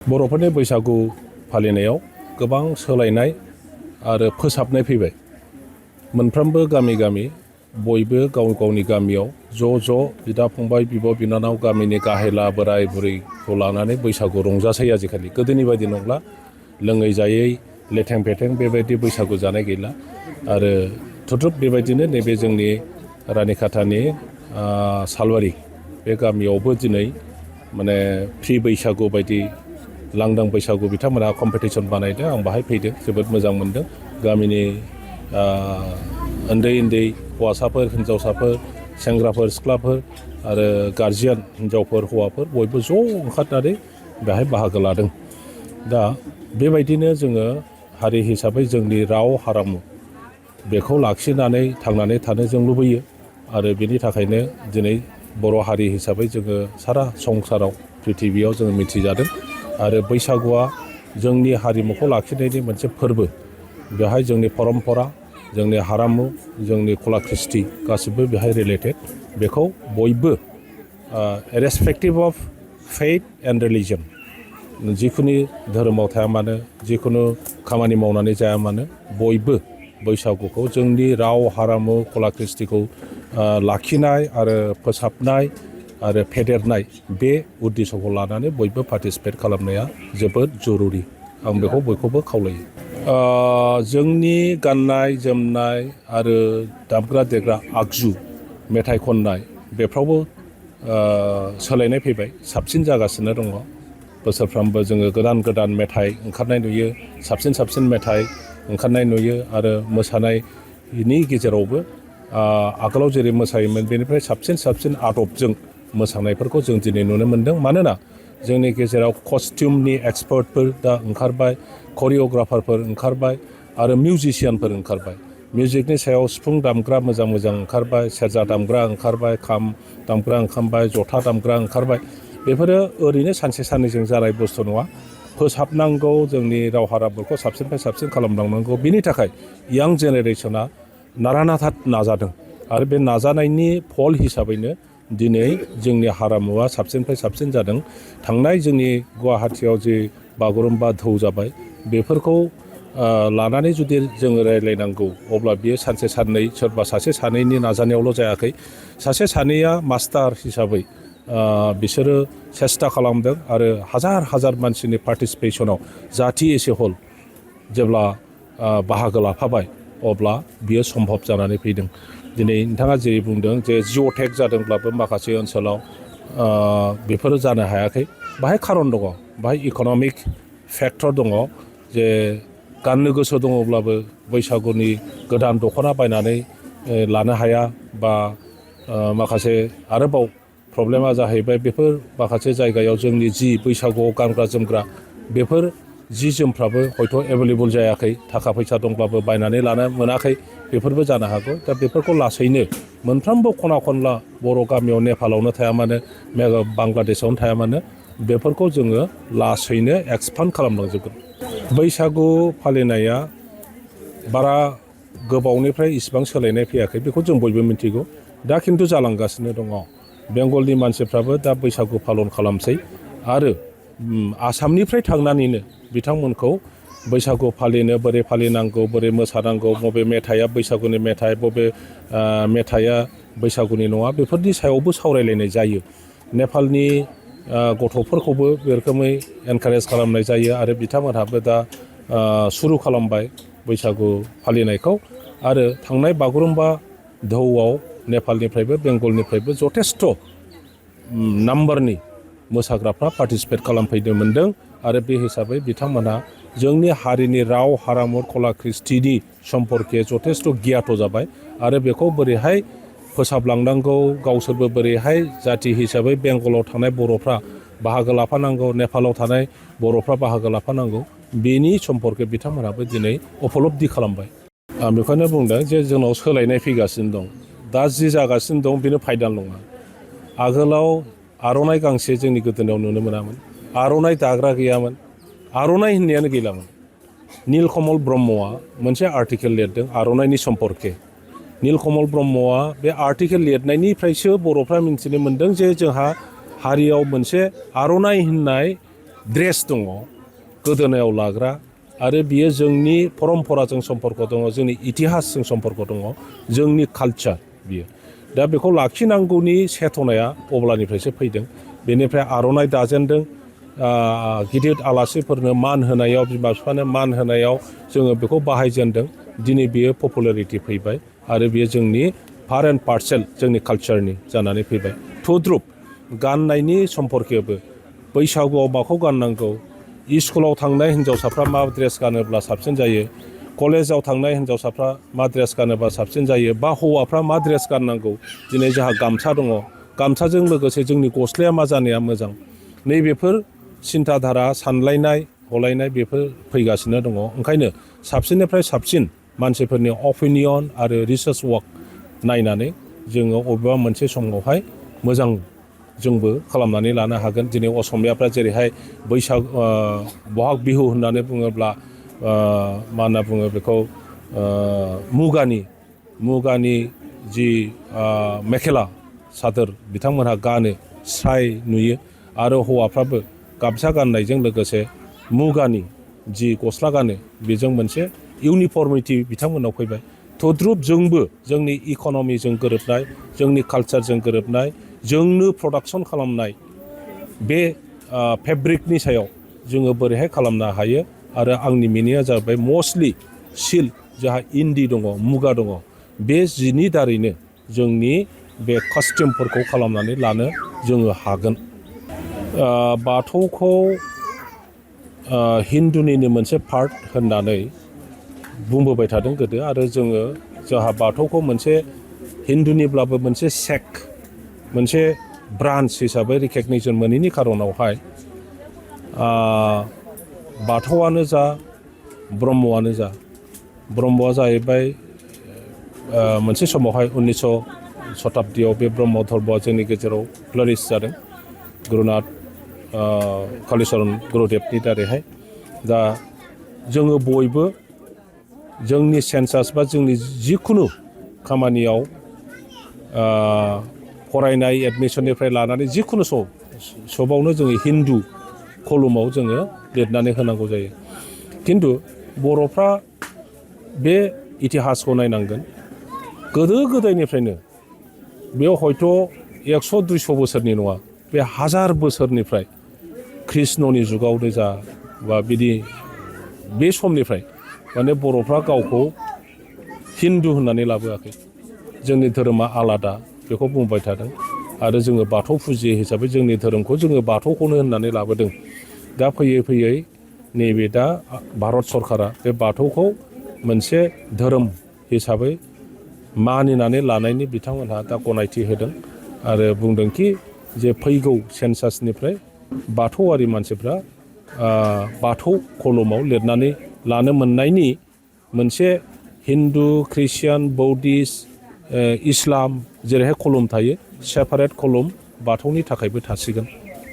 बर'फोरनि बैसागु फालिनायाव गोबां सोलायनाय आरो फोसाबनाय फैबाय। मोनफ्रोमबो गामि गामि बयबो गाव गावनि गामियाव ज' बिदा फंबाय बिब' बिनानाव गामिनि गाहेला बोराय बुरैखौ लानानै बैसागु रंजासै आजिखालि। गोदोनि बायदि नंला, लोङै जायै लेथें फेथें बेबायदि बैसागु जानाय गैला। आरो थुथुब बेबायदिनो नैबे जोंनि रानिखाथानि सालबारि बे गामियावबो दिनै माने फ्रि बैसागु बायदि लांदां बैसागु बिथांमोनहा कम्पिटिसन बानायदों। आं बाहाय फैदों, जोबोद मोजां मोनदों। गामिनि उन्दै उन्दै हौवासाफोर हिन्जावसाफोर सेंग्राफोर सिख्लाफोर आरो गार्जियान हिन्जावफोर हौवाफोर बयबो ज' ओंखारनानै बेहाय बाहागो लादों। दा बेबायदिनो जोङो हारि हिसाबै जोंनि राव हारिमु बेखौ लाखिनानै थांनानै थानो जों लुबैयो। आरो बेनि थाखायनो दिनै बर' हारि हिसाबै जोङो सारा संसाराव प्रिथिबियाव जोङो मिथिजादों। आरो बैसागुआ जोंनि हारिमुखौ लाखिनायनि मोनसे फोरबो। बेहाय जोंनि परम्परा, जोंनि हारिमु, जोंनि कला कृष्टि गासिबो बेहाय रिलेटेड। बेखौ बयबो इरेसपेक्टिभ अफ फेथ एन्ड रिलिजन, जिखुनु धोरोमाव थाया मानो, जिखुनु खामानि मावनानै जाया मानो, बयबो बैसागुखौ जोंनि राव हारिमु कला कृष्टिखौ लाखिनाय आरो फोसाबनाय आरो फेदेरनाय बे उद्देश्यखौ लानानै बयबो पार्टिसिपेट खालामनाया जोबोद जरुरि। आं बेखौ बयखौबो खावलायो। जोंनि गाननाय जोमनाय आरो दामग्रा देग्रा आगजु मेथाइ खननाय बेफ्रावबो सोलायनाय फैबाय, साबसिन जागासिनो दङ। बोसोरफ्रामबो जोङो गोदान गोदान मेथाइ ओंखारनाय नुयो, साबसिन मेथाइ ओंखारनाय नुयो। आरो मोसानायनि गेजेरावबो आगोलाव जेरै मोसायोमोन बेनिफ्राय साबसिन आदबजों मोसानायफोरखौ जों दिनै नुनो मोन्दों। मानोना जोंनि गेजेराव कस्टिउमनि एक्सपार्टफोर दा ओंखारबाय, करिय'ग्राफारफोर ओंखारबाय आरो मिउजिशियानफोर ओंखारबाय। मिउजिकनि सायाव सिफुं दामग्रा मोजां ओंखारबाय, सेरजा दामग्रा ओंखारबाय, खाम दामग्रा ओंखारबाय, जथा दामग्रा ओंखारबाय। बेफोरो ओरैनो सानसे साननैजों जानाय बुस्थु नङा। फोसाबनांगौ, जोंनि राव हारिमुखौ साबसिननिफ्राय साबसिन खालामलांनांगौ। बिनि थाखाय यां जेनेरेसना नारानाथा नाजादों। आरो बे नाजानायनि फल हिसाबैनो दिनै जोंनि हारिमुवा साबसिननिफ्राय साबसिन जादों। थांनाय जोंनि गुवाहाटियाव जे बागुरुम्बा धौ जाबाय, बेफोरखौ लानानै जुदि जोङो रायज्लायनांगौ अब्ला बियो सानसे साननै सोरबा सासे सानैनि नाजानायावल' जायाखै। सासे सानैया मास्टार हिसाबै बिसोरो सेस्था खालामदों। आरो हाजार मानसिनि पार्टिसिपेसनाव जाथि एसे हल जेब्ला बाहागो लाफाबाय अब्ला बियो सम्भब जानानै फैदों। दिनै नोंथाङा जेरै बुंदों जे जिअ'टेक जादोंब्लाबो माखासे ओनसोलाव बेफोरो जानो हायाखै। बाहाय खारन दङ, बाहाय इक'नमिक फेक्टर दङ। जे गाननो गोसो दङब्लाबो बैसागुनि गोदान दख'ना बायनानै लानो हाया, बा माखासे आरोबाव प्रब्लेमा जाहैबाय बेफोर माखासे जायगायाव जोंनि जि बैसागुआव गानग्रा जोमग्रा बेफोर जि जोमफ्राबो हयथ' एभेलेबल जायाखै। थाखा फैसा दंब्लाबो बायनानै लानो मोनाखै, बेफोरबो जानो हागौ। दा बेफोरखौ लासैनो मोनफ्रोमबो खना खनला बर' गामियाव नेपालावनो थाया मानो, बांलादेशआवनो थाया मानो, बेफोरखौ जोङो लासैनो एक्सपान्ड खालामलांजोबगोन। बैसागु फालिनाया बारा गोबावनिफ्राय इसिबां सोलायनाय फैयाखै, बेखौ जों बयबो मिथिगौ। दा खिन्थु जालांगासिनो दङ। बेंगलनि मानसिफ्राबो दा बैसागु पालन खालामसै। आरो आसामनिफ्राय थांनानैनो बिथांमोनखौ बैसागु फालिनो बोरै फालिनांगौ, बोरै मोसानांगौ, बबे मेथाइया बैसागुनि मेथाइ, बबे मेथाइया बैसागुनि नङा, बेफोरनि सायावबो सावरायलायनाय जायो। नेपालनि गथ'फोरखौबो बे रोखोमै एनकारेज खालामनाय जायो। आरो बिथांमोनहाबो दा सुरु खालामबाय बैसागु फालिनायखौ। आरो थांनाय बागुरुम्बा धौआव नेपालनिफ्रायबो बेंगलनिफ्रायबो जथेस्थ' नाम्बारनि मोसाग्राफ्रा पार्टिसिपेट खालामफैनो मोन्दों। आरो बे हिसाबै बिथांमोनहा जोंनि हारिनि राव हारिमु कला कृष्टिनि सम्पर्के जथेस्थ' गियाथ' जाबाय। आरो बेखौ बोरैहाय फोसाबलांनांगौ, गावसोरबो बोरैहाय जाथि हिसाबै बेंगलाव थानाय बर'फ्रा बाहागो लाफानांगौ, नेपालाव थानाय बर'फ्रा बाहागो लाफानांगौ, बेनि सम्पर्के बिथांमोनहाबो दिनै उपलब्धि खालामबाय। आं बेखौनो बुंदों जे जोंनाव सोलायनाय फैगासिनो दं। दा जि जागासिनो दं बेनो फाइनाल नङा। आगोलाव आर'नाइ गांसे जोंनि गोदोनायाव नुनो मोनामोन, आर'नाइ दाग्रा गैयामोन, आर'नाइ होननायानो गैलामोन। नीलकमल ब्रह्मआ मोनसे आर्टिकेल लिरदों आर'नाइनि सम्पर्के। नीलकमल ब्रह्मआ बे आर्टिकेल लिरनायनिफ्रायसो बर'फ्रा मिन्थिनो मोन्दों जे जोंहा हारियाव मोनसे आर'नाइ होननाय ड्रेस दङ गोदोनायाव लाग्रा आरो बियो जोंनि परम्पराजों सम्पर्क दङ जोंनि इतिहासजों सम्पर्क दङ जोंनि कालचार बियो दा बेखौ लाखिनांगौनि सेथनाया अब्लानिफ्रायसो फैदों बेनिफ्राय आर'नाइ दाजेनदों गिदिर आलासिफोरनो मान होनायाव बिमा बिफानो मान होनायाव जोङो बेखौ बाहायजेनदों दिनै बियो पपुलारिटि फैबाय आरो बियो जोंनि पार्ट एन्ड पार्सेल जोंनि कालचारनि जानानै फैबाय थुद्रुप गाननायनि सम्पर्केबो बैसागुआव माखौ गाननांगौ स्कुलाव थांनाय हिन्जावसाफ्रा मा ड्रेस गानोब्ला साबसिन जायो कलेजाव थांनाय हिन्जावसाफ्रा मा ड्रेस गानोब्ला साबसिन जायो बा हौवाफ्रा मा ड्रेस गाननांगौ दिनै जोंहा गामसा दङ गामसाजों लोगोसे जोंनि गस्लाया मा जानाया मोजां नैबेफोर सिन्थाधारा सानलायनाय हलायनाय बेफोर फैगासिनो दङ ओंखायनो साबसिननिफ्राय साबसिन मानसिफोरनि अपिनियन आरो रिसार्च वार्क नायनानै जोङो अबेबा मोनसे समावहाय मोजां जोंबो खालामनानै लानो हागोन दिनै असमियाफ्रा जेरैहाय बैसाग बहाग बिहु होननानै बुङोब्ला मा होनना बुङो बेखौ मुगानि जि मेखेला सादोर बिथांमोनहा गानो स्राय नुयो आरो हौवाफ्राबो गामसा गाननायजों लोगोसे मुगानि जि गस्ला गानो बेजों मोनसे इउनिफर्मिटि बिथांमोनाव फैबाय थुद्रुप जोंबो जोंनि इक'नमिजों गोरोबनाय जोंनि कालचारजों गोरोबनाय जोंनो प्रडाक्सन खालामनाय बे फेब्रिकनि सायाव जोङो बोरैहाय खालामनो हायो आरो आंनि मिनिङा जाबाय मस्टलि सिल्क जोंहा इन्दि दङ मुगा दङ बे जिनि दारैनो जोंनि बे कास्टिउमफोरखौ खालामनानै लानो जोङो हागोन बाथौखौ हिन्दुनिनो मोनसे पार्ट होननानै बुंबोबाय थादों गोदो आरो जोंहा बाथौखौ मोनसे हिन्दुनिब्लाबो मोनसे सेक्ट मोनसे ब्रान्च हिसाबै रिकगनिसन मोनैनि खारनावहाय बाथौआनो जा ब्रह्मआनो जा ब्रह्मआ जाहैबाय मोनसे समावहाय 1900 शताब्दियाव बे ब्रह्म धर्मआ जोंनि गेजेराव फ्लारिस जादों गुरुनाथ कालिचरन गुरुदेबनि दारैहाय दा जोङो बयबो जोंनि सेन्सास बा जोंनि जिखुनु खामानियाव फरायनाय एडमिसननिफ्राय लानानै जिखुनु सबावनो जोङो हिन्दु कलमाव जोङो लिरनानै होनांगौ जायो खिन्थु बर'फ्रा बे इतिहासखौ नायनांगोन गोदो गोदायनिफ्रायनो बेयाव हयथ' 100-200 बोसोरनि नङा बे 1000 बोसोरनिफ्राय कृष्णनि जुगावनो जा बा बिदि बे समनिफ्राय माने बर'फ्रा गावखौ हिन्दु होननानै लाबोआखै जोंनि धोरोमा आलादा बेखौ बुंबाय थादों आरो जोङो बाथौ फुजियो हिसाबै जोंनि धोरोमखौ जोङो बाथौखौनो होननानै लाबोदों दा फैयै फैयै नैबे दा भारत सरकारा बे बाथौखौ मोनसे धोरोम हिसाबै मानिनानै लानायनि बिथांमोनहा दा गनायथि होदों आरो बुंदोंखि जे फैगौ सेन्सासनिफ्राय बाथौआरि मानसिफ्रा बाथौ कलमाव लिरनानै लानो मोननायनि मोनसे हिन्दु ख्रिस्टियान बौद्धिस्ट इस्लाम जेरैहाय कलम थायो सेपारेट कलम बाथौनि थाखायबो थासिगोन